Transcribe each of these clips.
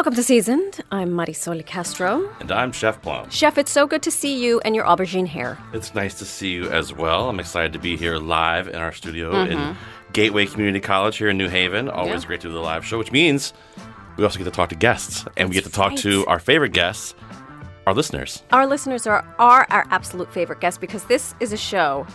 Welcome to Seasoned. I'm Marisol Castro. And I'm Chef Plum. Chef, it's so good to see you and your aubergine hair. It's nice to see you as well. I'm excited to be here live in our studio in Gateway Community College here in New Haven. Always great to do the live show, which means we also get to talk to guests. And we get to talk to our favorite guests, our listeners. Our listeners are our absolute favorite guests because this is a show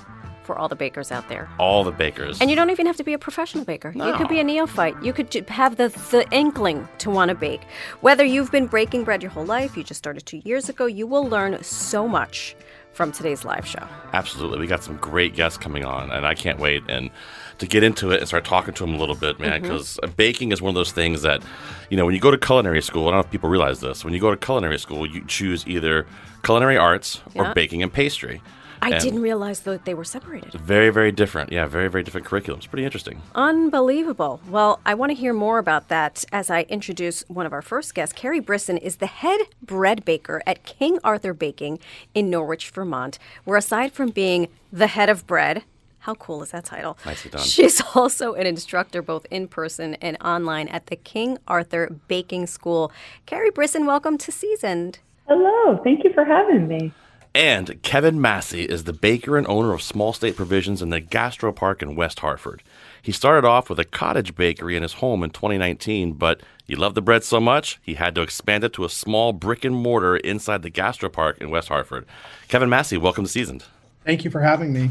for all the bakers out there. All the bakers. And you don't even have to be a professional baker. No. You could be a neophyte. You could have the inkling to want to bake. Whether you've been breaking bread your whole life, you just started 2 years ago, you will learn so much from today's live show. Absolutely. We got some great guests coming on, and I can't wait and to get into it and start talking to them a little bit, man, because baking is one of those things that, you know, when you go to culinary school, I don't know if people realize this, when you go to culinary school, you choose either culinary arts or baking and pastry. I didn't realize that they were separated. Very, very different. Yeah, very, very different curriculums. Pretty interesting. Unbelievable. Well, I want to hear more about that as I introduce one of our first guests. Carrie Brisson is the head bread baker at King Arthur Baking in Norwich, Vermont, where aside from being the head of bread, how cool is that title? Nicely done. She's also an instructor both in person and online at the King Arthur Baking School. Carrie Brisson, welcome to Seasoned. Hello. Thank you for having me. And Kevin Masse is the baker and owner of Small State Provisions in the Gastro Park in West Hartford. He started off with a cottage bakery in his home in 2019, but he loved the bread so much, he had to expand it to a small brick and mortar inside the Gastro Park in West Hartford. Kevin Masse, welcome to Seasoned. Thank you for having me.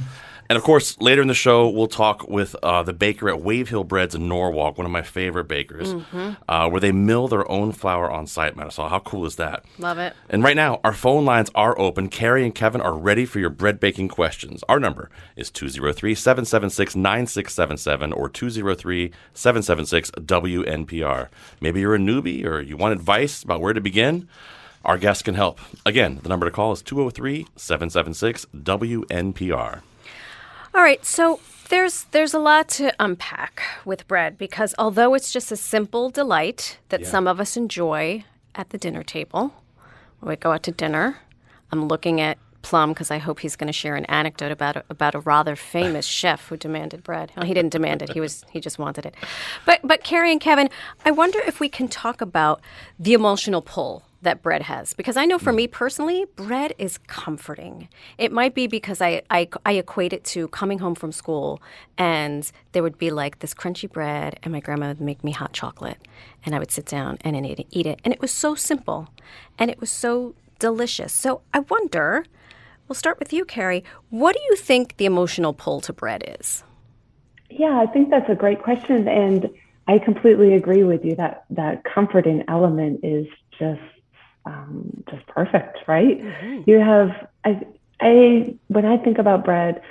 And, of course, later in the show, we'll talk with the baker at Wave Hill Breads in Norwalk, one of my favorite bakers, where they mill their own flour on site, Marisol. How cool is that? Love it. And right now, our phone lines are open. Carrie and Kevin are ready for your bread baking questions. Our number is 203-776-9677 or 203-776-WNPR. Maybe you're a newbie or you want advice about where to begin. Our guests can help. Again, the number to call is 203-776-WNPR. All right, so there's a lot to unpack with bread because although it's just a simple delight that some of us enjoy at the dinner table, when we go out to dinner, I'm looking at Plum because I hope he's going to share an anecdote about a rather famous chef who demanded bread. Well, he didn't demand it; he just wanted it. But Carrie and Kevin, I wonder if we can talk about the emotional pull that bread has. Because I know for me personally, bread is comforting. It might be because I equate it to coming home from school and there would be like this crunchy bread and my grandma would make me hot chocolate and I would sit down and eat it. And it was so simple and it was so delicious. So I wonder, we'll start with you, Carrie. What do you think the emotional pull to bread is? Yeah, I think that's a great question. And I completely agree with you that that comforting element is just perfect, right? You have, when I think about bread,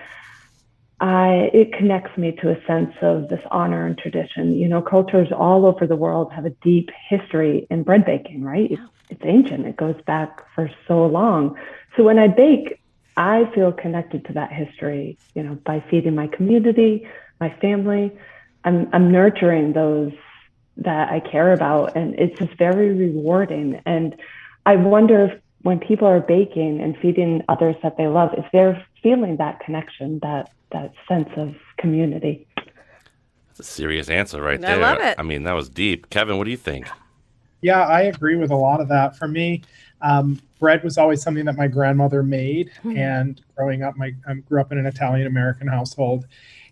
it connects me to a sense of this honor and tradition. You know, cultures all over the world have a deep history in bread baking, right? It's ancient. It goes back for so long. So when I bake, I feel connected to that history, you know, by feeding my community, my family. I'm nurturing those that I care about, and it's just very rewarding. And I wonder if when people are baking and feeding others that they love, if they're feeling that connection, that sense of community. That's a serious answer right there. I love it. I mean, that was deep. Kevin, what do you think? Yeah, I agree with a lot of that. For me, bread was always something that my grandmother made. And growing up, I grew up in an Italian-American household.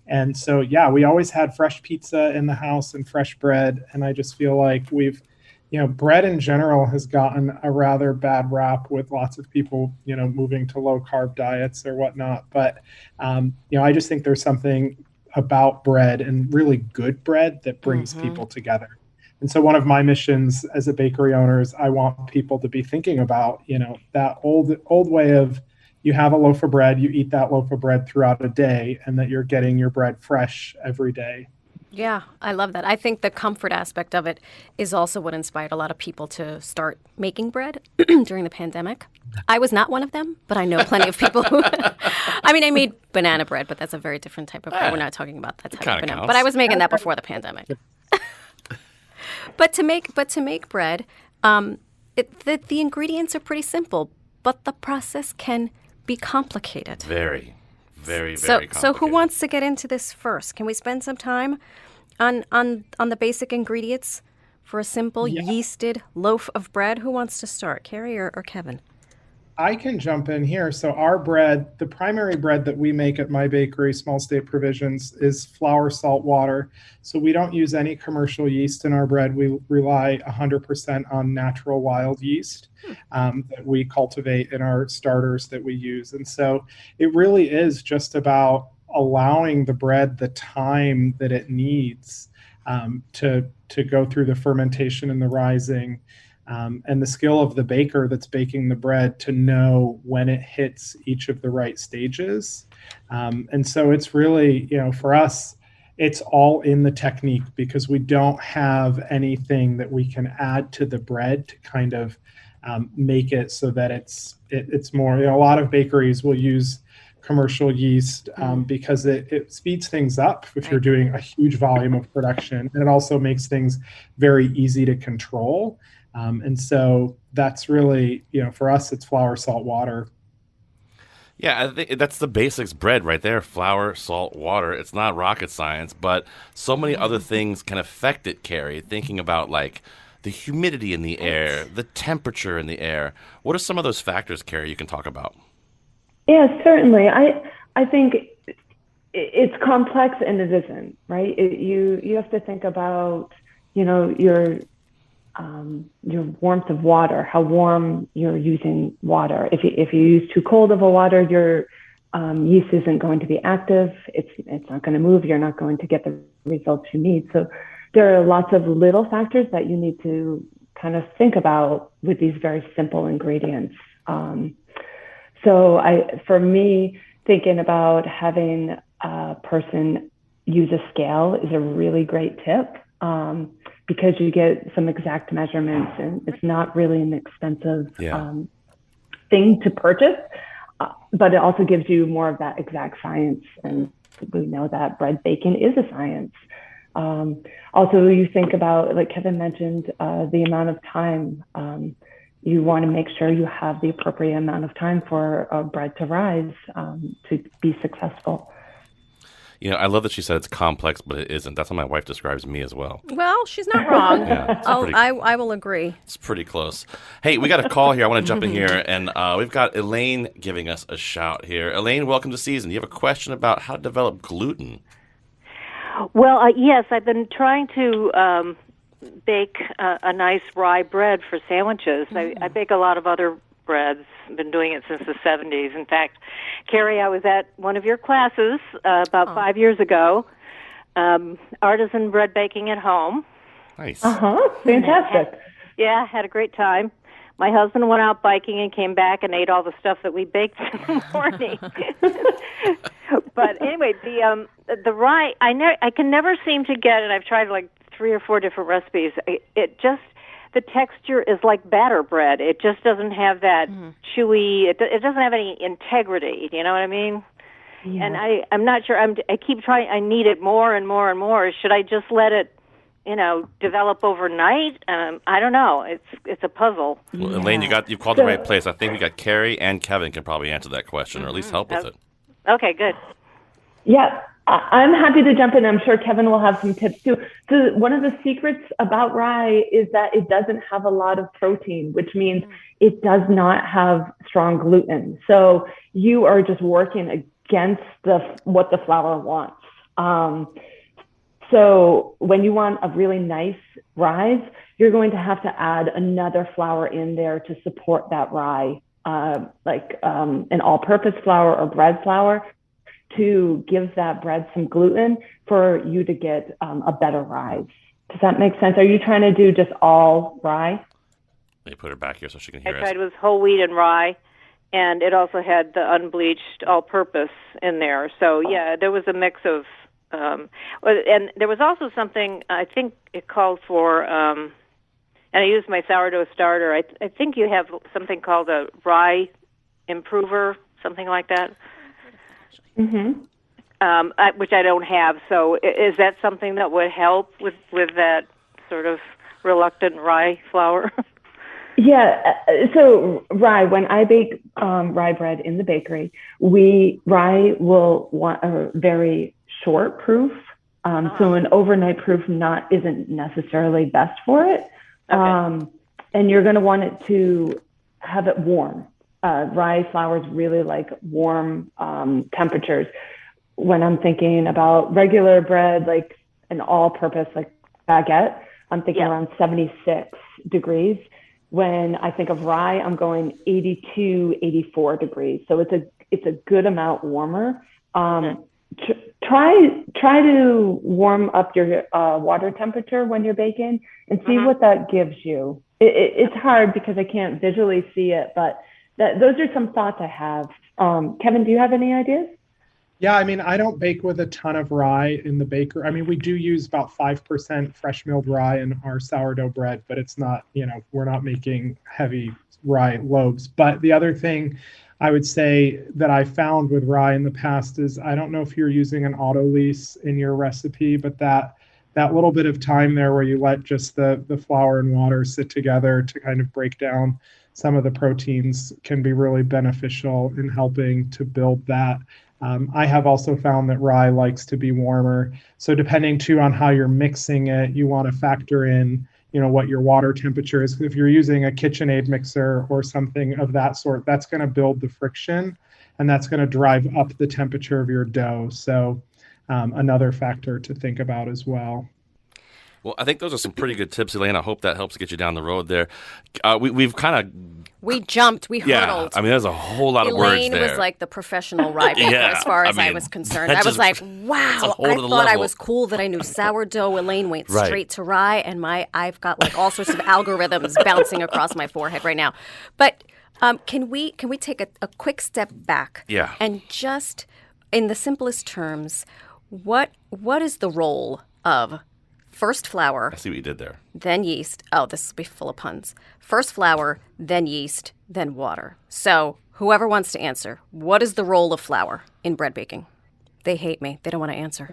And so, yeah, we always had fresh pizza in the house and fresh bread. And I just feel like bread in general has gotten a rather bad rap with lots of people, moving to low carb diets or whatnot. But, I just think there's something about bread and really good bread that brings people together. And so one of my missions as a bakery owner is I want people to be thinking about, that old way of, you have a loaf of bread, you eat that loaf of bread throughout a day, and that you're getting your bread fresh every day. Yeah, I love that. I think the comfort aspect of it is also what inspired a lot of people to start making bread during the pandemic. I was not one of them, but I know plenty of people who, I made banana bread, but that's a very different type of bread. We're not talking about that type of banana. Counts. But I was making that before the pandemic. But to make bread, the ingredients are pretty simple, but the process can be complicated. Very, very complicated. So who wants to get into this first? Can we spend some time on the basic ingredients for a simple yeasted loaf of bread? Who wants to start, Carrie or Kevin? I can jump in here. So our bread, the primary bread that we make at my bakery, Small State Provisions, is flour, salt, water. So we don't use any commercial yeast in our bread. We rely 100% on natural wild yeast that we cultivate in our starters that we use. And so it really is just about allowing the bread the time that it needs to go through the fermentation and the rising. And the skill of the baker that's baking the bread to know when it hits each of the right stages. And so it's really, for us, it's all in the technique because we don't have anything that we can add to the bread to kind of make it so that it's more, a lot of bakeries will use commercial yeast because it speeds things up if you're doing a huge volume of production. And it also makes things very easy to control. And so that's really, for us, it's flour, salt, water. Yeah, I think that's the basics bread right there. Flour, salt, water. It's not rocket science, but so many other things can affect it, Carrie. Thinking about like the humidity in the air, the temperature in the air. What are some of those factors, Carrie, you can talk about? Yeah, certainly. I think it's complex and it isn't, right? You have to think about, your warmth of water, how warm you're using water. If you use too cold of a water, your yeast isn't going to be active. It's not going to move. You're not going to get the results you need. So there are lots of little factors that you need to kind of think about with these very simple ingredients. For me, thinking about having a person use a scale is a really great tip. Because you get some exact measurements and it's not really an expensive thing to purchase, but it also gives you more of that exact science. And we know that bread baking is a science. Also, you think about, like Kevin mentioned, the amount of time. You want to make sure you have the appropriate amount of time for bread to rise to be successful. I love that she said it's complex, but it isn't. That's how my wife describes me as well. Well, she's not wrong. Yeah, I will agree. It's pretty close. Hey, we got a call here. I want to jump in here, and we've got Elaine giving us a shout here. Elaine, welcome to Season. You have a question about how to develop gluten. Well, yes, I've been trying to bake a nice rye bread for sandwiches. I bake a lot of other breads. I've been doing it since the 70s. In fact, Carrie, I was at one of your classes about 5 years ago, artisan bread baking at home. Nice. Fantastic. Had a great time. My husband went out biking and came back and ate all the stuff that we baked in the morning. But anyway, the rye, I can never seem to get it. I've tried like 3 or 4 different recipes. The texture is like batter bread. It just doesn't have that chewy. It doesn't have any integrity. You know what I mean? Yeah. And I'm not sure. I keep trying. I need it more and more and more. Should I just let it, develop overnight? I don't know. It's a puzzle. Well, Elaine, you've called the right place. I think we got Carrie and Kevin can probably answer that question or at least help with it. Okay, good. Yeah. I'm happy to jump in. I'm sure Kevin will have some tips too. So one of the secrets about rye is that it doesn't have a lot of protein, which means it does not have strong gluten. So you are just working against what the flour wants. So when you want a really nice rise, you're going to have to add another flour in there to support that rye, like an all-purpose flour or bread flour, to give that bread some gluten for you to get a better rise. Does that make sense? Are you trying to do just all rye? Let me put her back here so she can hear us. I tried with whole wheat and rye, and it also had the unbleached all-purpose in there. So, there was a mix of, and there was also something, I think it called for, and I used my sourdough starter. I think you have something called a rye improver, something like that. Which I don't have. So is that something that would help with that sort of reluctant rye flour? Yeah. So rye, when I bake rye bread in the bakery, rye will want a very short proof So an overnight proof isn't necessarily best for it. Okay. And you're going to want it to have it warm. Rye flours really like warm temperatures. When I'm thinking about regular bread, like an all-purpose like baguette, I'm thinking around 76 degrees. When I think of rye, I'm going 82, 84 degrees. So it's a good amount warmer. Try to warm up your water temperature when you're baking and see what that gives you. It's hard because I can't visually see it, but those are some thoughts I have. Kevin, do you have any ideas? Yeah, I mean, I don't bake with a ton of rye in the baker. I mean, we do use about 5% fresh milled rye in our sourdough bread, but it's not, we're not making heavy rye loaves. But the other thing I would say that I found with rye in the past is, I don't know if you're using an auto lease in your recipe, but that little bit of time there where you let just the flour and water sit together to kind of break down some of the proteins can be really beneficial in helping to build that. I have also found that rye likes to be warmer. So depending too on how you're mixing it, you want to factor in, what your water temperature is. If you're using a KitchenAid mixer or something of that sort, that's going to build the friction and that's going to drive up the temperature of your dough. So another factor to think about as well. Well, I think those are some pretty good tips, Elaine. I hope that helps get you down the road there. We jumped, we hurtled. I mean, there's a whole lot of words there. Elaine was like the professional rye baker as far as I was concerned. I was like, wow, I thought I was cool that I knew sourdough. Elaine went straight to rye, and I've got like all sorts of algorithms bouncing across my forehead right now. But can we take a quick step back? Yeah. And just, in the simplest terms, what is the role of first flour? I see what you did there. Then yeast. Oh, this will be full of puns. First flour, then yeast, then water. So whoever wants to answer, what is the role of flour in bread baking? They hate me. They don't want to answer.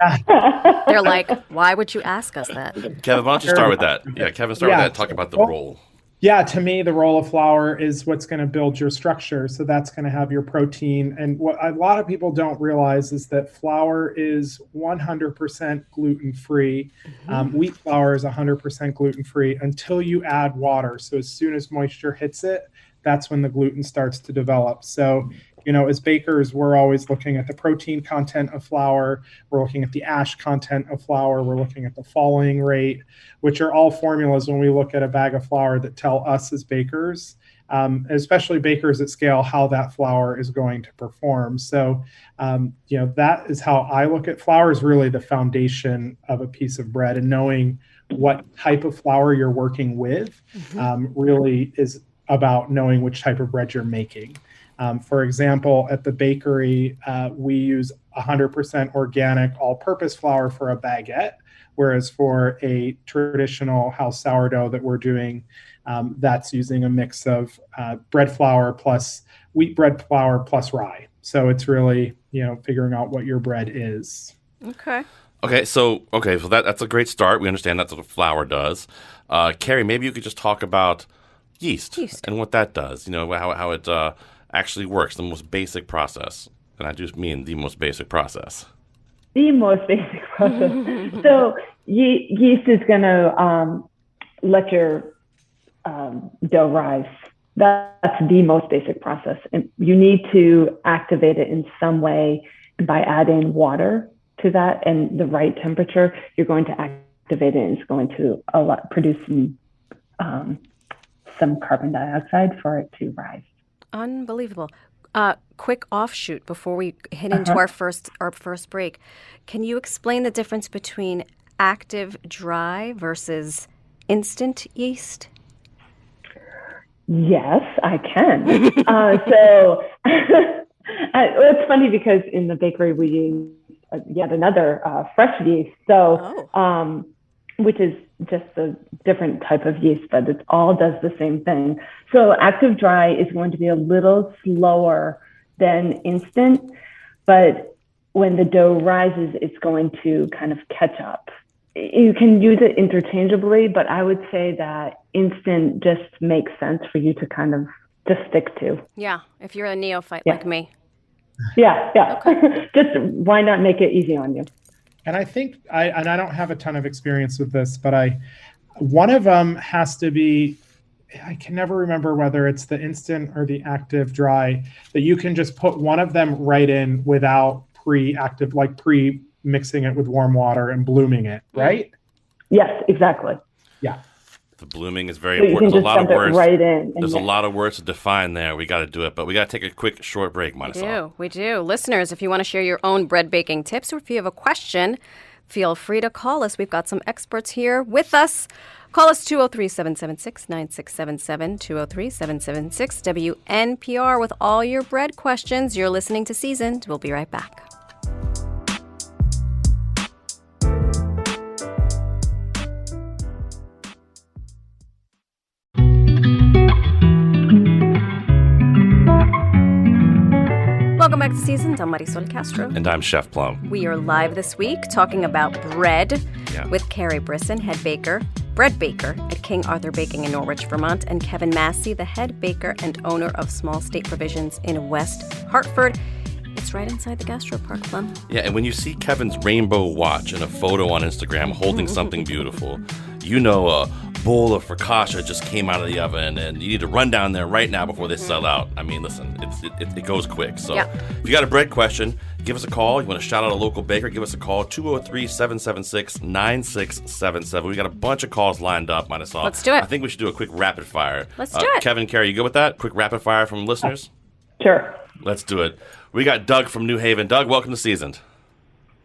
They're like, why would you ask us that? Kevin, why don't you start with that? Yeah, Kevin, start with that and talk about the role. Yeah, to me, the role of flour is what's going to build your structure. So that's going to have your protein. And what a lot of people don't realize is that flour is 100% gluten-free. Wheat flour is 100% gluten-free until you add water. So as soon as moisture hits it, that's when the gluten starts to develop. So, as bakers, we're always looking at the protein content of flour. We're looking at the ash content of flour. We're looking at the falling rate, which are all formulas when we look at a bag of flour that tell us as bakers, especially bakers at scale, how that flour is going to perform. So, that is how I look at flour, is really the foundation of a piece of bread, and knowing what type of flour you're working with really is about knowing which type of bread you're making. For example, at the bakery, we use 100% organic all-purpose flour for a baguette, whereas for a traditional house sourdough that we're doing, that's using a mix of bread flour plus wheat bread flour plus rye. So it's really, figuring out what your bread is. Okay, so that's a great start. We understand that's what flour does. Carrie, maybe you could just talk about yeast. And what that does, how it actually works, the most basic process. And I just mean the most basic process. The most basic process. So yeast is going to let your dough rise. That's the most basic process. And you need to activate it in some way by adding water to that and the right temperature. You're going to activate it, and it's going to produce some carbon dioxide for it to rise. Unbelievable. Quick offshoot before we hit into our first break. Can you explain the difference between active dry versus instant yeast? Yes, I can. So it's funny because in the bakery we use yet another fresh yeast. So, which is just a different type of yeast, but it all does the same thing. So active dry is going to be a little slower than instant, but when the dough rises, it's going to kind of catch up. You can use it interchangeably, but I would say that instant just makes sense for you to kind of just stick to. Yeah, if you're a neophyte like me. Yeah. Okay. Just why not make it easy on you? And I think I don't have a ton of experience with this, but one of them has to be, I can never remember whether it's the instant or the active dry, that you can just put one of them right in without pre-mixing it with warm water and blooming it, right? Yes, exactly. Yeah. The blooming is very So you important. can There's a just lot of dump it words. right in. There's a lot of words to define there. We got to do it, but we got to take a quick short break, Michayla. We do. Listeners, if you want to share your own bread baking tips or if you have a question, feel free to call us. We've got some experts here with us. Call us 203-776-9677, 203-776-WNPR with all your bread questions. You're listening to Seasoned. We'll be right back. Welcome back to Seasoned. I'm Marisol Castro. And I'm Chef Plum. We are live this week talking about bread with Carrie Brisson, bread baker at King Arthur Baking in Norwich, Vermont, and Kevin Masse, the head baker and owner of Small State Provisions in West Hartford. It's right inside the Gastropark, Plum. Yeah, and when you see Kevin's rainbow watch in a photo on Instagram holding something beautiful, you know a bowl of focaccia just came out of the oven, and you need to run down there right now before they sell out. I mean, listen, it goes quick. So if you got a bread question, give us a call. You want to shout out a local baker, give us a call, 203-776-9677. We got a bunch of calls lined up, Marisol. Let's do it. I think we should do a quick rapid fire. Let's do it. Kevin, Carrie, you good with that? Quick rapid fire from listeners? Sure. Let's do it. We got Doug from New Haven. Doug, welcome to Seasoned.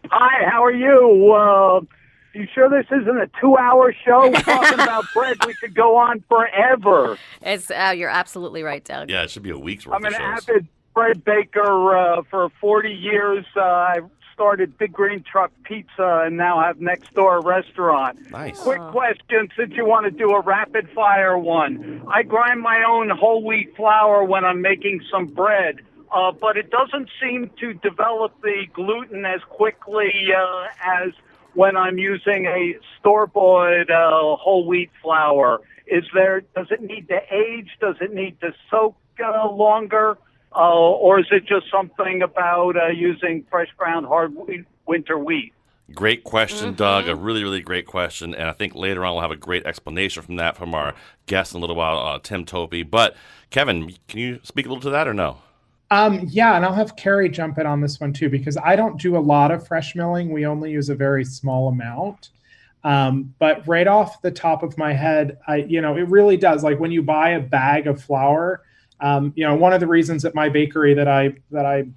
Hi, how are you? You sure this isn't a 2-hour show? We're talking about bread. We could go on forever. It's you're absolutely right, Doug. Yeah, it should be a week's worth I'm of an shows. avid bread baker for 40 years. I started Big Green Truck Pizza and now have Next Door Restaurant. Nice. Quick question, since you want to do a rapid fire one. I grind my own whole wheat flour when I'm making some bread. But it doesn't seem to develop the gluten as quickly as when I'm using a store-bought whole wheat flour. Does it need to age? Does it need to soak longer? Or is it just something about using fresh ground hard winter wheat? Great question, Doug. A really, really great question. And I think later on we'll have a great explanation from that from our guest in a little while, Tim Topi. But Kevin, can you speak a little to that or no? Yeah, and I'll have Carrie jump in on this one too, because I don't do a lot of fresh milling. We only use a very small amount. But right off the top of my head, it really does. Like when you buy a bag of flour, one of the reasons at my bakery that I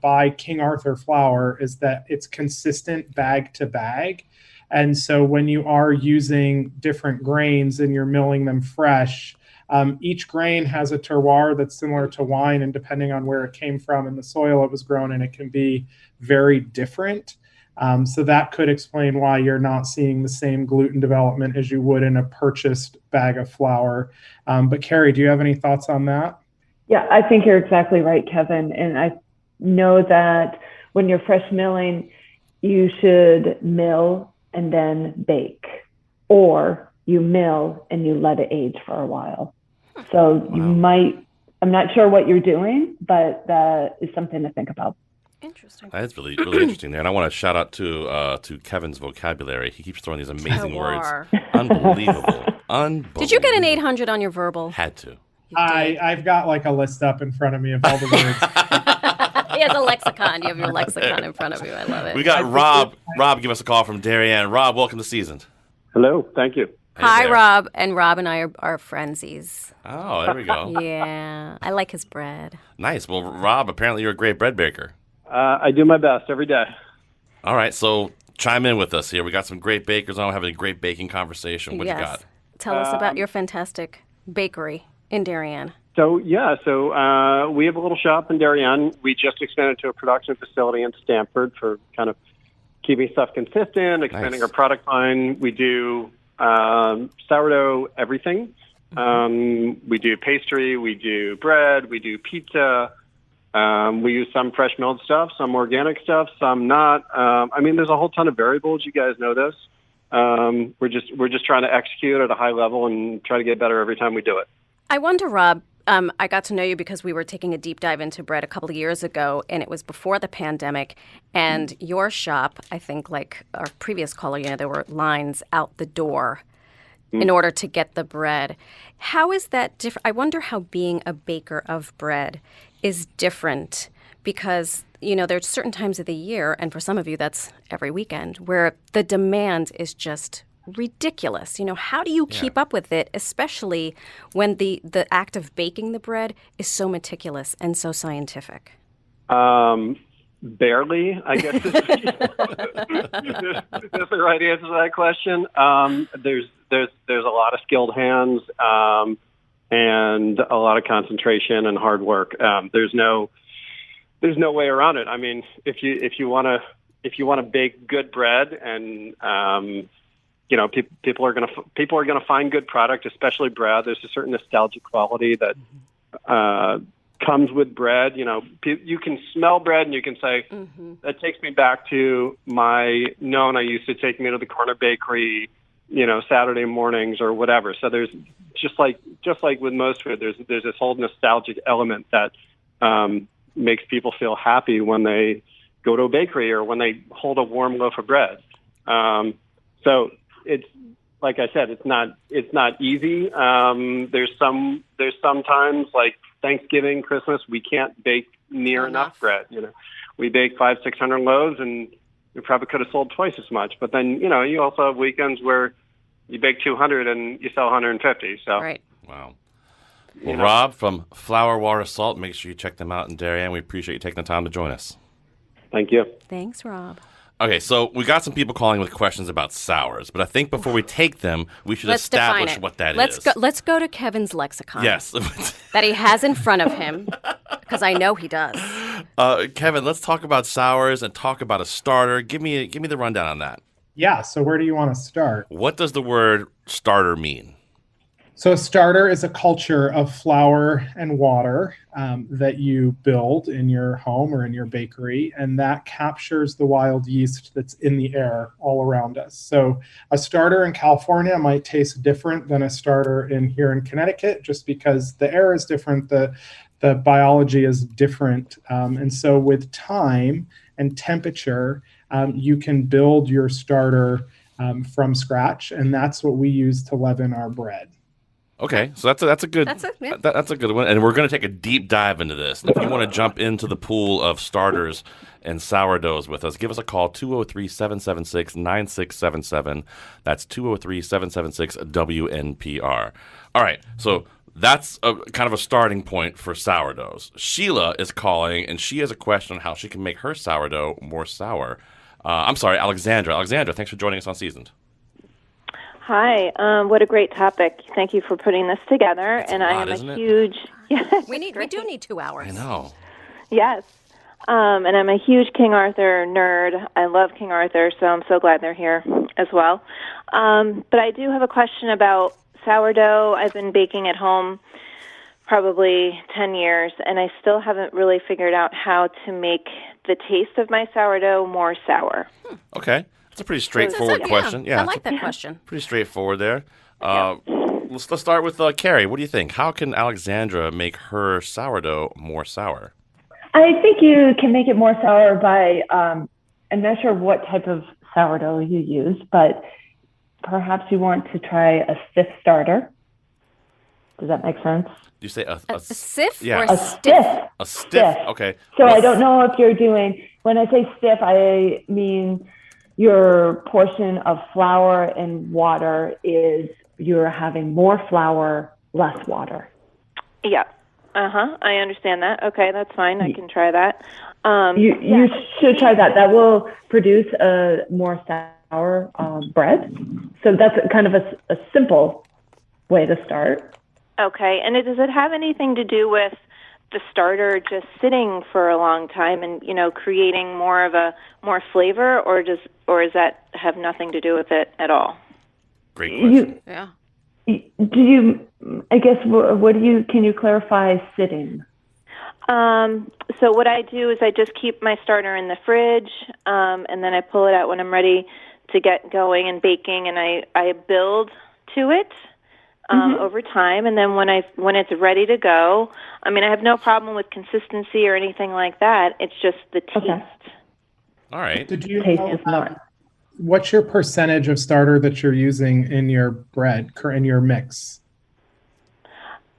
buy King Arthur flour is that it's consistent bag to bag. And so when you are using different grains and you're milling them fresh, each grain has a terroir that's similar to wine, and depending on where it came from and the soil it was grown in, it can be very different. So that could explain why you're not seeing the same gluten development as you would in a purchased bag of flour. But Carrie, do you have any thoughts on that? Yeah, I think you're exactly right, Kevin. And I know that when you're fresh milling, you should mill and then bake, or you mill and you let it age for a while. So you might, I'm not sure what you're doing, but that is something to think about. Interesting. That's really, really interesting there. And I want to shout out to Kevin's vocabulary. He keeps throwing these amazing words. Unbelievable. Did you get an 800 on your verbal? Had to. I've got like a list up in front of me of all the words. He has a lexicon. You have your lexicon in front of you. I love it. We got Rob. Rob, give us a call from Darien. Rob, welcome to Seasoned. Hello, thank you. Hi, there. Rob. And Rob and I are friendsies. Oh, there we go. Yeah. I like his bread. Nice. Well, Rob, apparently you're a great bread baker. I do my best every day. All right, so chime in with us here. We got some great bakers on. We're having a great baking conversation. What yes. you got? Tell us about your fantastic bakery in Darien. So we have a little shop in Darien. We just expanded to a production facility in Stamford for kind of keeping stuff consistent, expanding our product line. We do sourdough everything. We do pastry, we do bread, we do pizza. We use some fresh milled stuff, some organic stuff, some not. There's a whole ton of variables. You guys know this. We're just trying to execute at a high level and try to get better every time we do it. I wonder, Rob, I got to know you because we were taking a deep dive into bread a couple of years ago, and it was before the pandemic. And your shop, I think, like our previous caller, there were lines out the door in order to get the bread. How is that different? I wonder how being a baker of bread is different because, there's certain times of the year, and for some of you that's every weekend, where the demand is just ridiculous. How do you keep up with it, especially when the act of baking the bread is so meticulous and so scientific? Barely, I guess is the right answer to that question. There's a lot of skilled hands and a lot of concentration and hard work. There's no way around it. I mean, if you want to bake good bread, and people are gonna find good product, especially bread. There's a certain nostalgic quality that comes with bread. You can smell bread and you can say, that takes me back to my Nona used to take me to the corner bakery, Saturday mornings or whatever. So there's just like with most food, there's this whole nostalgic element that makes people feel happy when they go to a bakery or when they hold a warm loaf of bread. So it's, like I said, it's not easy. There's sometimes like Thanksgiving, Christmas, we can't bake near enough bread. We bake 500-600 loaves, and we probably could have sold twice as much. But then, you also have weekends where you bake 200 and you sell 150. So right. Wow. Well, Rob from Flour, Water, Salt, make sure you check them out in Darien. We appreciate you taking the time to join us. Thank you. Thanks, Rob. Okay, so we got some people calling with questions about sours, but I think before we take them, we should establish what that is. Let's go to Kevin's lexicon. Yes. That he has in front of him, because I know he does. Kevin, let's talk about sours and talk about a starter. Give me the rundown on that. Yeah, so where do you want to start? What does the word starter mean? So a starter is a culture of flour and water that you build in your home or in your bakery, and that captures the wild yeast that's in the air all around us. So a starter in California might taste different than a starter here in Connecticut, just because the air is different, the biology is different. And so with time and temperature, you can build your starter from scratch, and that's what we use to leaven our bread. Okay, so that's a good one, and we're going to take a deep dive into this. And if you want to jump into the pool of starters and sourdoughs with us, give us a call, 203-776-9677. That's 203-776-WNPR. All right, so that's kind of a starting point for sourdoughs. Sheila is calling, and she has a question on how she can make her sourdough more sour. I'm sorry, Alexandra. Alexandra, thanks for joining us on Seasoned. Hi, what a great topic. Thank you for putting this together. I am a huge... Yes, we do need 2 hours. I know. Yes. And I'm a huge King Arthur nerd. I love King Arthur, so I'm so glad they're here as well. But I do have a question about sourdough. I've been baking at home probably 10 years, and I still haven't really figured out how to make the taste of my sourdough more sour. Okay. It's a pretty straightforward question. Yeah, I like that question. Pretty straightforward there. Let's start with Carrie. What do you think? How can Alexandra make her sourdough more sour? I think you can make it more sour by, I'm not sure what type of sourdough you use, but perhaps you want to try a stiff starter. Does that make sense? Do you say a stiff yeah. or a stiff? A stiff. Okay. So I don't know if you're doing, when I say stiff, I mean your portion of flour and water is you're having more flour, less water. Yeah. I understand that. Okay, that's fine. I can try that. You should try that. That will produce a more sour bread. So that's kind of a simple way to start. Okay. And does it have anything to do with the starter just sitting for a long time and, creating more flavor, or does that have nothing to do with it at all? Great question. Can you clarify sitting? So what I do is I just keep my starter in the fridge, and then I pull it out when I'm ready to get going and baking, and I build to it. over time. And then when it's ready to go, I mean, I have no problem with consistency or anything like that. It's just the taste. Okay. All right. Did you Taste know, is not. what's your percentage of starter that you're using in your bread, in your mix?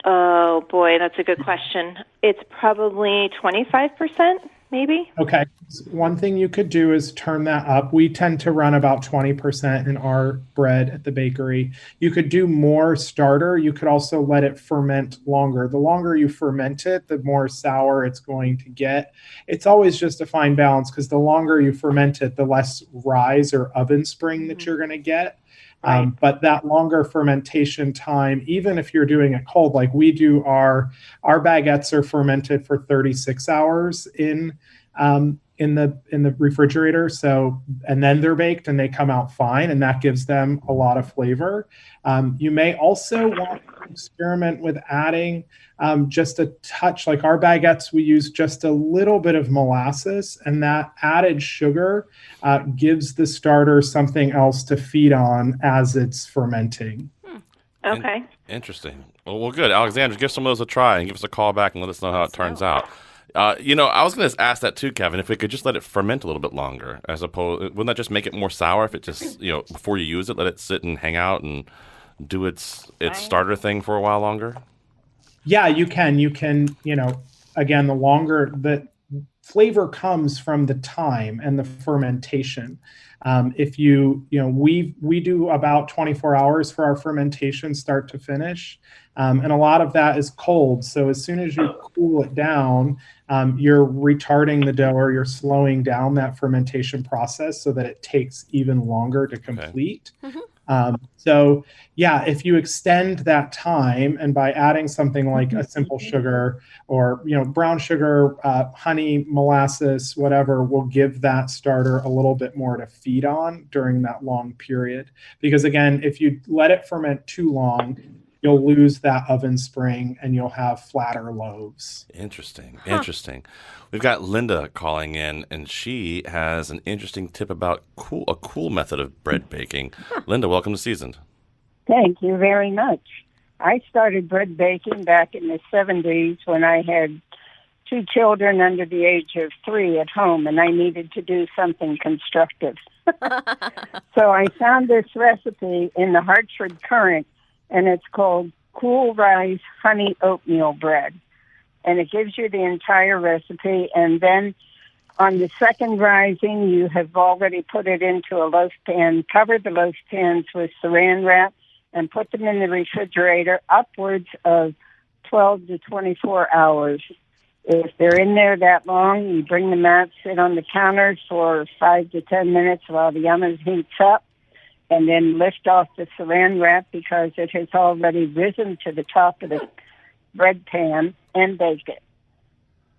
Oh, boy, that's a good question. It's probably 25%, maybe. Okay. One thing you could do is turn that up. We tend to run about 20% in our bread at the bakery. You could do more starter. You could also let it ferment longer. The longer you ferment it, the more sour it's going to get. It's always just a fine balance because the longer you ferment it, the less rise or oven spring that you're going to get. Right. But that longer fermentation time, even if you're doing it cold, like we do, our baguettes are fermented for 36 hours in the refrigerator. So, and then they're baked and they come out fine, and that gives them a lot of flavor. You may also want to experiment with adding just a touch, like our baguettes, we use just a little bit of molasses, and that added sugar gives the starter something else to feed on as it's fermenting. Okay. Interesting. Well, good. Alexandra, give some of those a try and give us a call back and let us know how it turns out. I was going to ask that too, Kevin, if we could just let it ferment a little bit longer, as opposed, wouldn't that just make it more sour if it just, before you use it, let it sit and hang out and do its starter thing for a while longer? Yeah, you can, again, the longer the flavor comes from the time and the fermentation. If we do about 24 hours for our fermentation, start to finish. And a lot of that is cold. So as soon as you cool it down, you're retarding the dough, or you're slowing down that fermentation process so that it takes even longer to complete. Okay. So yeah, if you extend that time, and by adding something like a simple sugar or, brown sugar, honey, molasses, whatever, will give that starter a little bit more to feed on during that long period. Because again, if you let it ferment too long, you'll lose that oven spring and you'll have flatter loaves. Interesting. We've got Linda calling in, and she has an interesting tip about a cool method of bread baking. Linda, welcome to Seasoned. Thank you very much. I started bread baking back in the 70s when I had 2 children under the age of 3 at home, and I needed to do something constructive. So I found this recipe in the Hartford Current, and it's called Cool Rise Honey Oatmeal Bread. And it gives you the entire recipe. And then on the second rising, you have already put it into a loaf pan, cover the loaf pans with saran wrap, and put them in the refrigerator upwards of 12 to 24 hours. If they're in there that long, you bring them out, sit on the counter for 5 to 10 minutes while the oven heats up, and then lift off the saran wrap because it has already risen to the top of the bread pan, and bake it.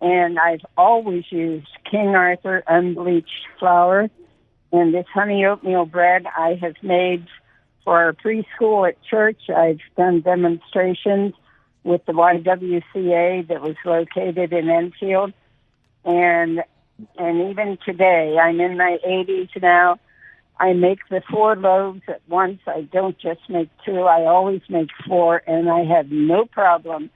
And I've always used King Arthur unbleached flour. And this honey oatmeal bread I have made for our preschool at church. I've done demonstrations with the YWCA that was located in Enfield. And even today, I'm in my 80s now, I make the 4 loaves at once. I don't just make 2. I always make 4, and I have no problem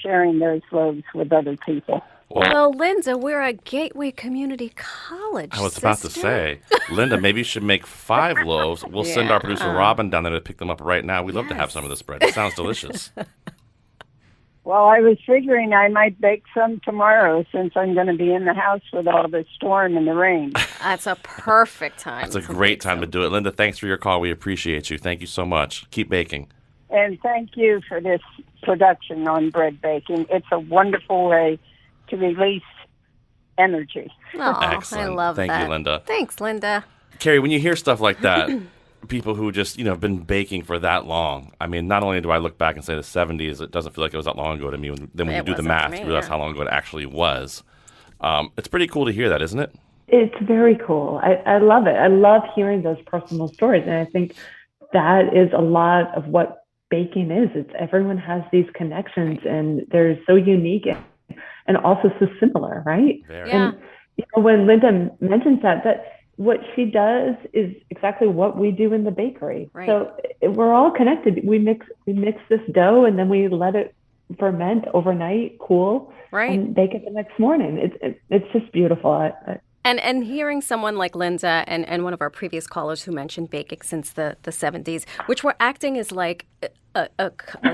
sharing those loaves with other people. Well, Linda, we're a Gateway Community College. I was about to say, Linda, maybe you should make 5 loaves. We'll send our producer Robyn down there to pick them up right now. We'd love to have some of this bread. It sounds delicious. Well, I was figuring I might bake some tomorrow since I'm going to be in the house with all the storm and the rain. That's a perfect time. That's a great time to do it. Linda, thanks for your call. We appreciate you. Thank you so much. Keep baking. And thank you for this production on bread baking. It's a wonderful way to release energy. Oh, excellent. I love that. Thank you, Linda. Thanks, Linda. Carrie, when you hear stuff like that, people who just, have been baking for that long, I mean, not only do I look back and say the 70s, it doesn't feel like it was that long ago to me. Then when you do the math, you realize how long ago it actually was. It's pretty cool to hear that, isn't it? It's very cool. I love it. I love hearing those personal stories. And I think that is a lot of what baking is. It's everyone has these connections, and they're so unique and also so similar, right? Very. Yeah. And when Linda mentions that what she does is exactly what we do in the bakery. Right. So we're all connected. We mix this dough and then we let it ferment overnight, cool, and bake it the next morning. It's just beautiful. And hearing someone like Linda and one of our previous callers who mentioned baking since the 70s, which we're acting as like a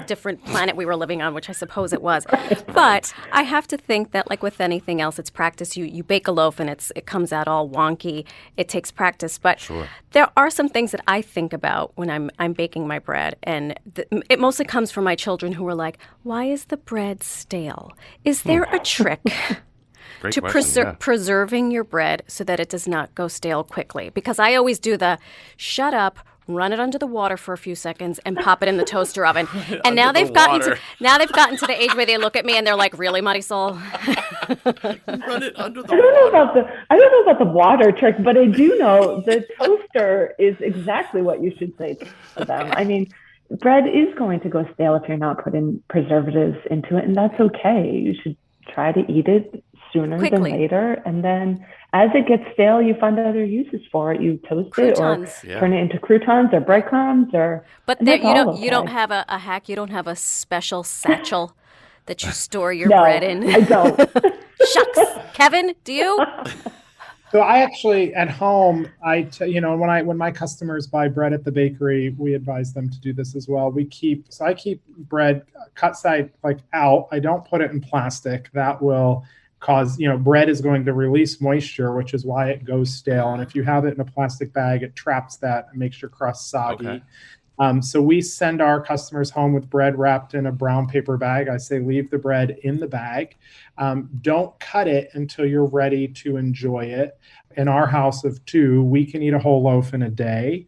different planet we were living on, which I suppose it was. But I have to think that like with anything else, it's practice. You bake a loaf and it comes out all wonky. It takes practice. But there are some things that I think about when I'm baking my bread. And it mostly comes from my children who are like, why is the bread stale? Is there a trick to preserving your bread so that it does not go stale quickly? Because I always do the shut up, run it under the water for a few seconds, and pop it in the toster oven. And now they've gotten to the age where they look at me and they're like, "Really, Marisol?" Run it under the water. I don't know about the water trick, but I do know the toaster is exactly what you should say to them. I mean, bread is going to go stale if you're not putting preservatives into it, and that's okay. You should try to eat it sooner than later, and then as it gets stale, you find other uses for it. You toast croutons. It or turn it into croutons or breadcrumbs or. But you don't have a hack. You don't have a special satchel that you store your bread in. I don't. Shucks, Kevin, do you? So I actually at home, when my customers buy bread at the bakery, we advise them to do this as well. I keep bread cut side out. I don't put it in plastic. That will cause, bread is going to release moisture, which is why it goes stale. And if you have it in a plastic bag, it traps that and makes your crust soggy. Okay. So we send our customers home with bread wrapped in a brown paper bag. I say leave the bread in the bag. Don't cut it until you're ready to enjoy it. In our house of two, we can eat a whole loaf in a day.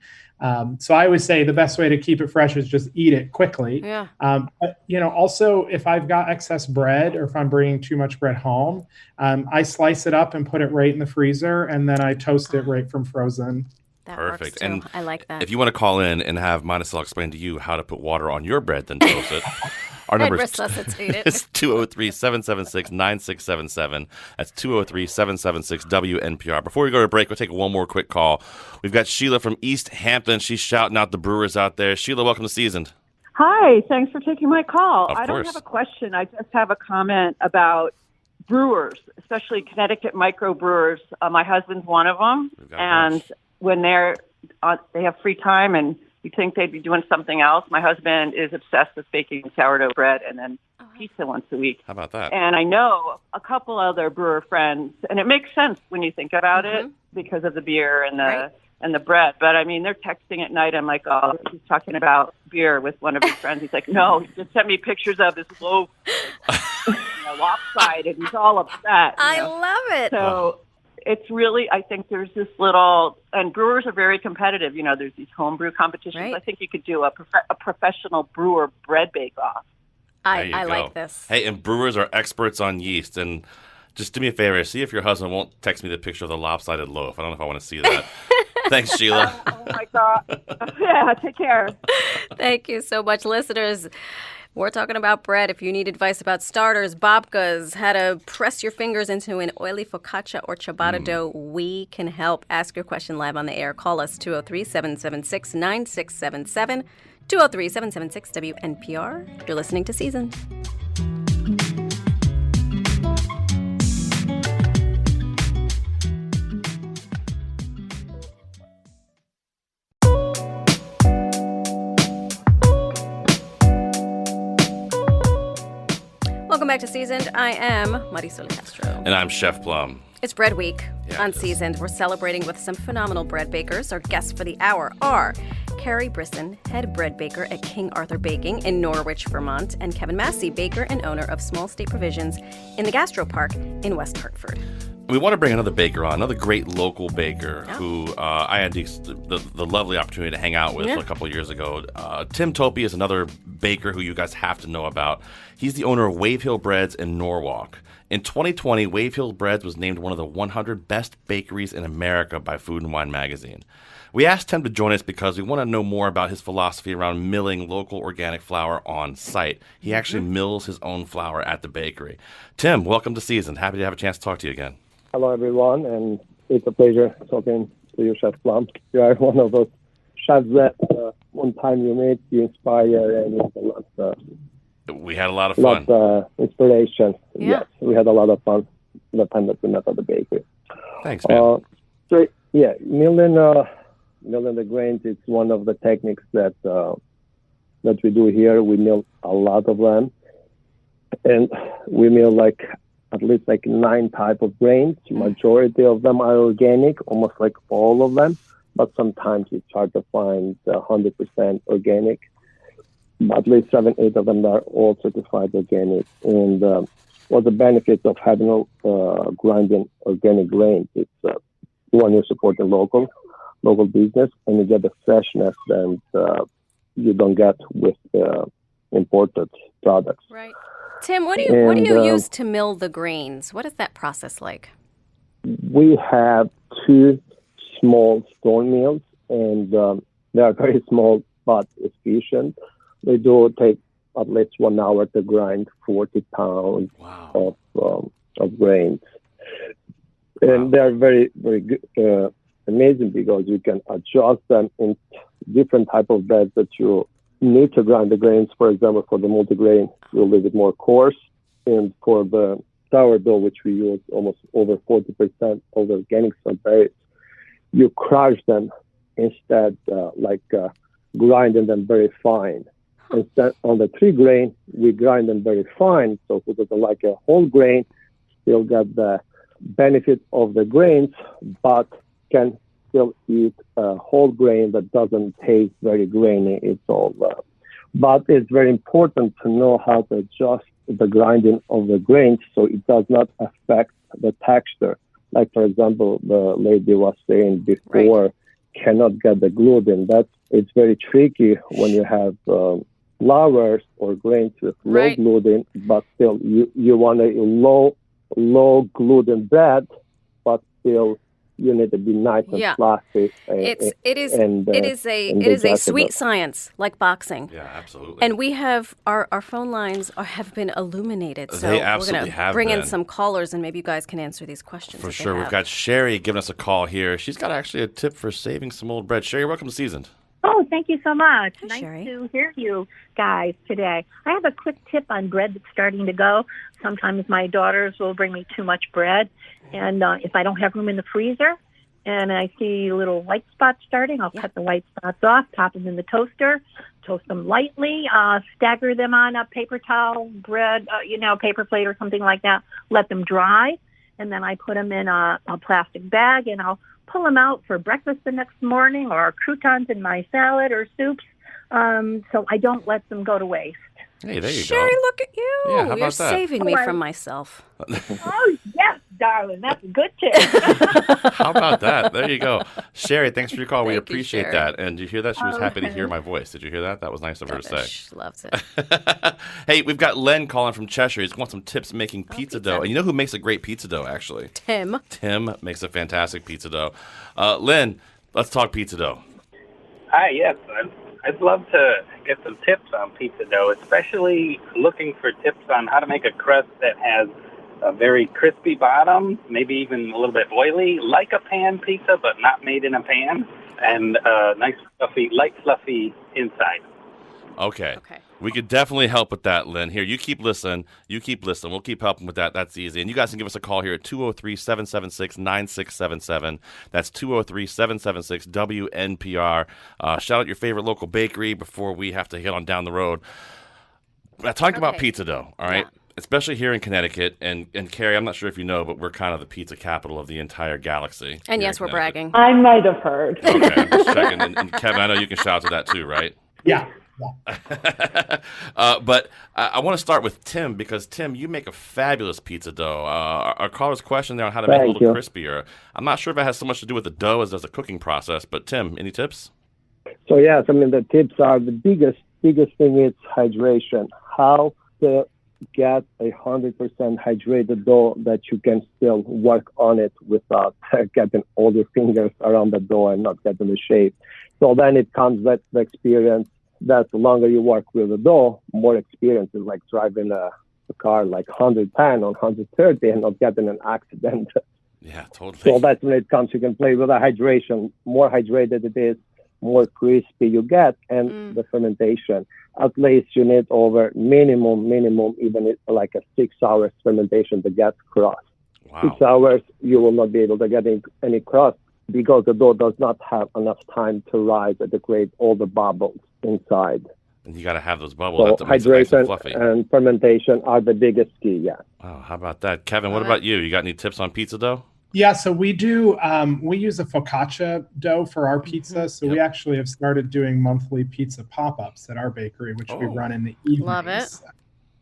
So I always say the best way to keep it fresh is just eat it quickly. Yeah. But, also if I've got excess bread or if I'm bringing too much bread home, I slice it up and put it right in the freezer, and then I toast it right from frozen. That Perfect. Works too. And I like that. If you want to call in and have Marisol explain to you how to put water on your bread, then toast it. Our number is 203-776-9677. That's 203-776-WNPR. Before we go to break, we'll take one more quick call. We've got Sheila from East Hampton. She's shouting out the brewers out there. Sheila, welcome to Seasoned. Hi, thanks for taking my call. I don't have a question. I just have a comment about brewers, especially Connecticut microbrewers. My husband's one of them, and when they have free time and you think they'd be doing something else, my husband is obsessed with baking sourdough bread and then pizza once a week. How about that? And I know a couple other brewer friends, and it makes sense when you think about it because of the beer and the bread. But I mean, they're texting at night. I'm like, oh, he's talking about beer with one of his friends. He's like, no, he just sent me pictures of this loaf, lopsided. He's all upset. I love it. So it's really, I think there's this little, and brewers are very competitive. There's these homebrew competitions. Right. I think you could do a professional brewer bread bake-off. I like this. Hey, and brewers are experts on yeast. And just do me a favor, see if your husband won't text me the picture of the lopsided loaf. I don't know if I want to see that. Thanks, Sheila. Oh, my God. Yeah, take care. Thank you so much, listeners. We're talking about bread. If you need advice about starters, babkas, how to press your fingers into an oily focaccia or ciabatta dough, we can help. Ask your question live on the air. Call us 203-776-9677, 203-776-WNPR. You're listening to Seasoned. Welcome back to Seasoned. I am Marisol Castro. And I'm Chef Plum. It's Bread Week on Seasoned. We're celebrating with some phenomenal bread bakers. Our guests for the hour are Carrie Brisson, head bread baker at King Arthur Baking in Norwich, Vermont, and Kevin Masse, baker and owner of Small State Provisions in the Gastro Park in West Hartford. We want to bring another baker on, another great local baker who I had the lovely opportunity to hang out with a couple of years ago. Tim Topi is another baker who you guys have to know about. He's the owner of Wave Hill Breads in Norwalk. In 2020, Wave Hill Breads was named one of the 100 best bakeries in America by Food and Wine magazine. We asked Tim to join us because we want to know more about his philosophy around milling local organic flour on site. He actually mills his own flour at the bakery. Tim, welcome to Seasoned. Happy to have a chance to talk to you again. Hello, everyone, and it's a pleasure talking to you, Chef Plum. You are one of those chefs that one time you meet, you inspire, and it's a lot. We had a lot of fun. Inspiration. Yeah. Yes, we had a lot of fun the time that we met at the bakery. Thanks, man. So yeah, milling the grains is one of the techniques that we do here. We mill a lot of them, and we mill at least 9 types of grains. Majority of them are organic, almost like all of them. But sometimes it's hard to find 100% organic. At least 7, 8 of them are all certified organic. And what the benefits of having grinding organic grains? It's one, you're supporting local business, and you get the freshness that you don't get with imported products. Right. Tim, what do you use to mill the grains? What is that process like? We have 2 small stone mills, and they are very small but efficient. They do take at least 1 hour to grind 40 pounds of grains. And they're very, very good, amazing because you can adjust them in different type of beds that you need to grind the grains. For example, for the multigrain, you'll leave it more coarse. And for the sourdough, which we use almost over 40% of the organic berries, you crush them instead, grinding them very fine. Instead, on the 3 grain, we grind them very fine. So if it's like a whole grain, still get the benefit of the grains, but can still eat a whole grain that doesn't taste very grainy. It's all. But it's very important to know how to adjust the grinding of the grains so it does not affect the texture. Like, for example, the lady was saying before, cannot get the gluten. It's very tricky when you have flours or grains with low gluten, but still you want a low gluten bread, but still you need to be nice and fluffy. It is a sweet science, like boxing. Yeah, absolutely. And we have our phone lines have been illuminated. So they absolutely we're gonna bring been. in some callers, and maybe you guys can answer these questions. For sure. We've got Sherry giving us a call here. She's got actually a tip for saving some old bread. Sherry, welcome to Seasoned. Oh, thank you so much. Hi, nice Sherry. to hear you guys today. I have a quick tip on bread that's starting to go. Sometimes my daughters will bring me too much bread, and if I don't have room in the freezer and I see little white spots starting, I'll cut the white spots off, pop them in the toaster, toast them lightly, stagger them on a paper towel, bread, paper plate or something like that, let them dry, and then I put them in a plastic bag, and I'll pull them out for breakfast the next morning or croutons in my salad or soups, so I don't let them go to waste. Hey, there you Sherry, go. look at you. Yeah, how You're about that? saving me from myself. Oh, yes, darling. That's a good tip. How about that? There you go. Sherry, thanks for your call. We Thank you, appreciate Sherry. that. And did you hear that? She was happy to hear my voice. Did you hear that? That was nice of her to say. She loves it. Hey, we've got Len calling from Cheshire. He's got some tips making pizza dough. And you know who makes a great pizza dough, actually? Tim. Tim makes a fantastic pizza dough. Len, let's talk pizza dough. Hi, yes. I'd love to get some tips on pizza dough, especially looking for tips on how to make a crust that has a very crispy bottom, maybe even a little bit oily, like a pan pizza, but not made in a pan, and nice light fluffy inside. Okay. We could definitely help with that, Lynn. Here, you keep listening. We'll keep helping with that. That's easy. And you guys can give us a call here at 203-776-9677. That's 203-776-WNPR. Shout out your favorite local bakery before we have to hit on down the road. Talking about pizza dough, all right? Yeah. Especially here in Connecticut. And Carrie, I'm not sure if you know, but we're kind of the pizza capital of the entire galaxy. And yes, we're bragging. I might have heard. Okay, I'm just checking. And Kevin, I know you can shout out to that too, right? Yeah. But I want to start with Tim because, Tim, you make a fabulous pizza dough. Our caller's question there on how to make it a little crispier. I'm not sure if it has so much to do with the dough as does the cooking process, but Tim, any tips? So, yes, the tips are the biggest thing is hydration. How to get 100% hydrated dough that you can still work on it without getting all your fingers around the dough and not getting the shape. So then it comes with the experience that the longer you work with the dough, more experience is like driving a car like 110 or 130 and not getting an accident Yeah, totally. So that's when it comes. You can play with the hydration. More hydrated it is, more crispy you get, and the fermentation. At least you need over minimum, even like a 6 hours fermentation to get crust. Wow. 6 hours, you will not be able to get any crust because the dough does not have enough time to rise and to create all the bubbles inside. And you got to have those bubbles. So that makes it nice and hydration fluffy. and fermentation are the biggest key, yeah. Oh, how about that? Kevin, what about you? You got any tips on pizza dough? Yeah, so we do. We use a focaccia dough for our pizza. So we actually have started doing monthly pizza pop-ups at our bakery, which we run in the evenings. Love it.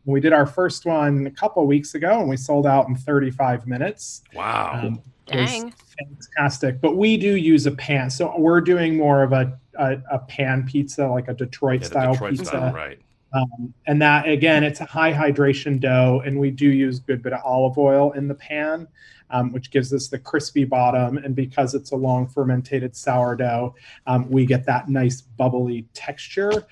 We did our first one a couple of weeks ago, and we sold out in 35 minutes. Wow. Dang. Fantastic. But we do use a pan. So we're doing more of a pan pizza, like a Detroit-style pizza. Style, right. And that, again, it's a high hydration dough, and we do use a good bit of olive oil in the pan, which gives us the crispy bottom. And because it's a long fermented sourdough, we get that nice bubbly texture.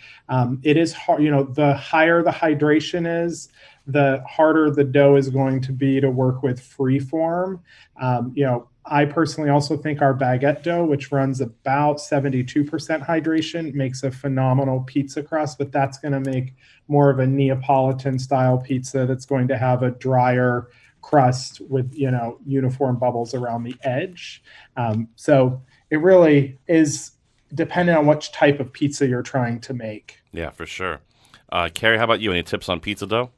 It is hard, the higher the hydration is, the harder the dough is going to be to work with free form. I personally also think our baguette dough, which runs about 72% hydration, makes a phenomenal pizza crust, but that's going to make more of a Neapolitan style pizza that's going to have a drier crust with, uniform bubbles around the edge. So it really is dependent on which type of pizza you're trying to make. Yeah, for sure. Carrie, how about you? Any tips on pizza dough?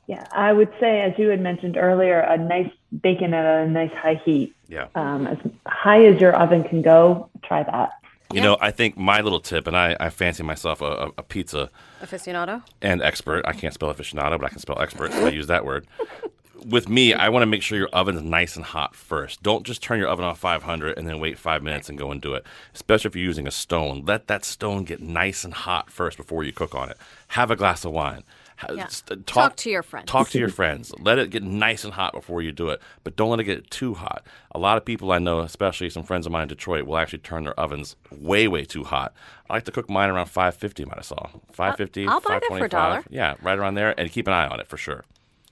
Yeah, I would say, as you had mentioned earlier, a nice bacon at a nice high heat. Yeah. As high as your oven can go, try that. I think my little tip, and I fancy myself a pizza aficionado and expert. I can't spell aficionado, but I can spell expert, so I use that word. With me, I want to make sure your oven is nice and hot first. Don't just turn your oven on 500 and then wait 5 minutes and go and do it, especially if you're using a stone. Let that stone get nice and hot first before you cook on it. Have a glass of wine. Yeah. Talk to your friends. Talk to your friends. Let it get nice and hot before you do it, but don't let it get too hot. A lot of people I know, especially some friends of mine in Detroit, will actually turn their ovens way, way too hot. I like to cook mine around 550, might have saw. 550, I'll buy that for $1. Yeah, right around there, and keep an eye on it for sure.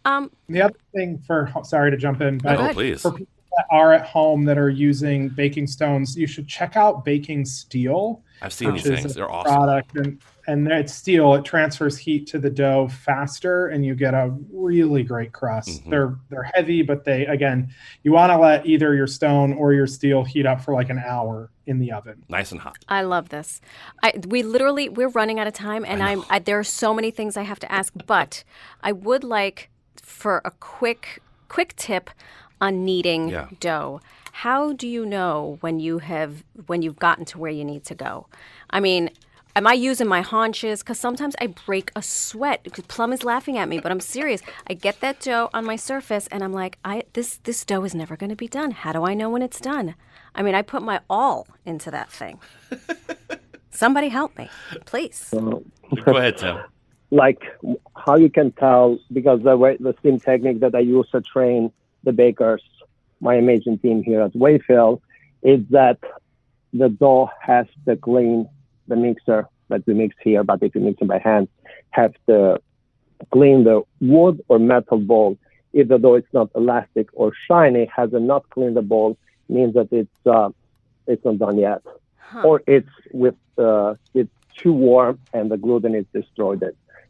The other thing sorry to jump in, but please. For people that are at home that are using baking stones, you should check out Baking Steel. I've seen these things. They're awesome. Product, and it's steel. It transfers heat to the dough faster, and you get a really great crust. They're heavy, but you want to let either your stone or your steel heat up for like an hour in the oven. Nice and hot. I love this. We're running out of time, and there are so many things I have to ask, but I would like for a quick tip on kneading dough. How do you know when you've gotten to where you need to go? I mean, am I using my haunches? Because sometimes I break a sweat. Plum is laughing at me, but I'm serious. I get that dough on my surface, and I'm like, this dough is never going to be done. How do I know when it's done? I mean, I put my all into that thing. Somebody help me, please. Go ahead, Tim. Like how you can tell, because the steam technique that I use to train the bakers, my amazing team here at Wayfield, is that the dough has to clean the mixer that we mix here, but if you mix it by hand, have to clean the wood or metal bowl. If the dough is not elastic or shiny, has not cleaned the bowl, means that it's not done yet, or it's too warm and the gluten is destroyed.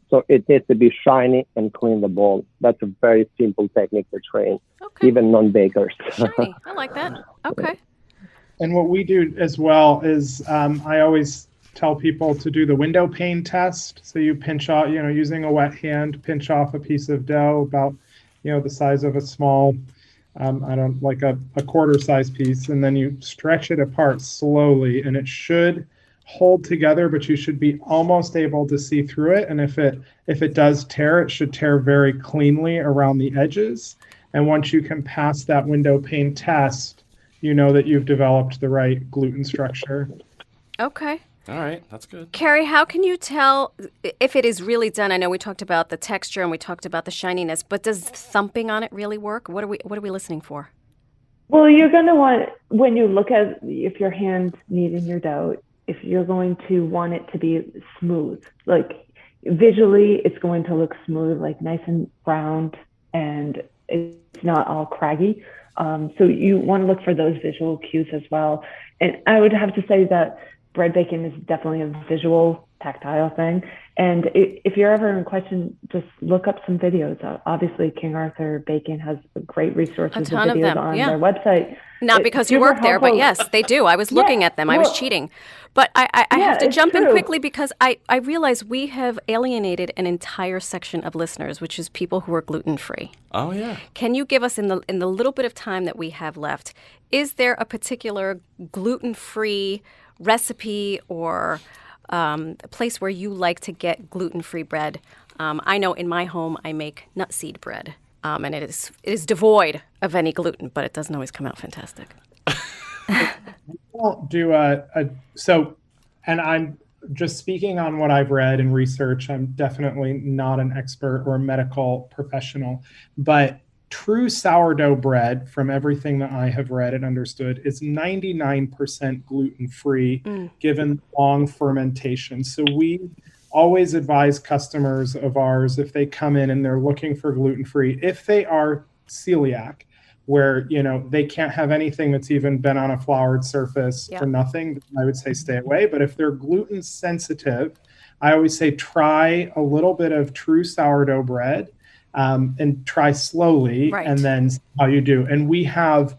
So it needs to be shiny and clean the bowl. That's a very simple technique to train, even non-bakers. Shiny. I like that. Okay. And what we do as well is I always tell people to do the window pane test. So you pinch off, using a wet hand, pinch off a piece of dough about, the size of a small, a quarter size piece. And then you stretch it apart slowly, and it should hold together, but you should be almost able to see through it. And if it does tear, it should tear very cleanly around the edges. And once you can pass that window pane test, you know that you've developed the right gluten structure. Okay. All right, that's good. Carrie, how can you tell if it is really done? I know we talked about the texture and we talked about the shininess, but does thumping on it really work? What are we listening for? Well, you're going to want, when you look at if your hand kneading your dough, if you're going to want it to be smooth, like visually, it's going to look smooth, like nice and round, and it's not all craggy. So you want to look for those visual cues as well. And I would have to say that bread baking is definitely a visual, tactile thing. And if you're ever in question, just look up some videos. Obviously, King Arthur Baking has great resources A ton of of videos them, on yeah. their website. Not because you work there, but yes, they do. I was looking at them. I was cheating. But I have to jump in quickly because I realize we have alienated an entire section of listeners, which is people who are gluten-free. Oh, yeah. Can you give us, in the little bit of time that we have left, is there a particular gluten-free recipe or a place where you like to get gluten-free bread? I know in my home I make nutseed bread, and it is devoid of any gluten, but it doesn't always come out fantastic. We'll do and I'm just speaking on what I've read and researched. I'm definitely not an expert or a medical professional, but true sourdough bread, from everything that I have read and understood, is 99% gluten-free given long fermentation. So we always advise customers of ours, if they come in and they're looking for gluten-free, if they are celiac, where they can't have anything that's even been on a floured surface for nothing, I would say stay away. But if they're gluten sensitive, I always say try a little bit of true sourdough bread, and try slowly, and then see how you do. And we have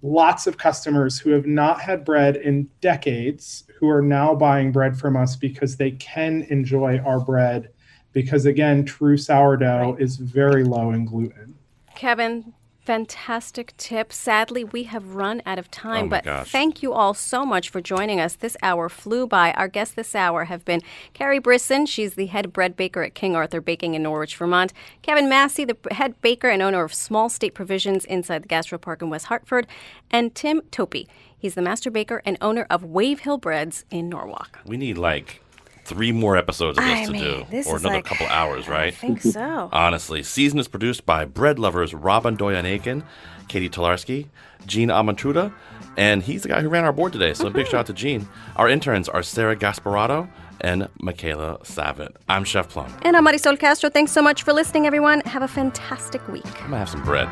lots of customers who have not had bread in decades who are now buying bread from us because they can enjoy our bread, because again, true sourdough is very low in gluten. Kevin, fantastic tip. Sadly, we have run out of time, but gosh. Thank you all so much for joining us. This hour flew by. Our guests this hour have been Carrie Brisson. She's the head bread baker at King Arthur Baking in Norwich, Vermont. Kevin Masse, the head baker and owner of Small State Provisions inside the Gastro Park in West Hartford. And Tim Topi. He's the master baker and owner of Wave Hill Breads in Norwalk. We need 3 more episodes of this to do, or another couple hours, right? I think so. Honestly, season is produced by bread lovers Robyn Doyon-Aitken, Catie Talarski, Gene Amatruda, and he's the guy who ran our board today, so a big shout out to Gene. Our interns are Sara Gasparotto and Michayla Savitt. I'm Chef Plum. And I'm Marisol Castro. Thanks so much for listening, everyone. Have a fantastic week. I'm going to have some bread.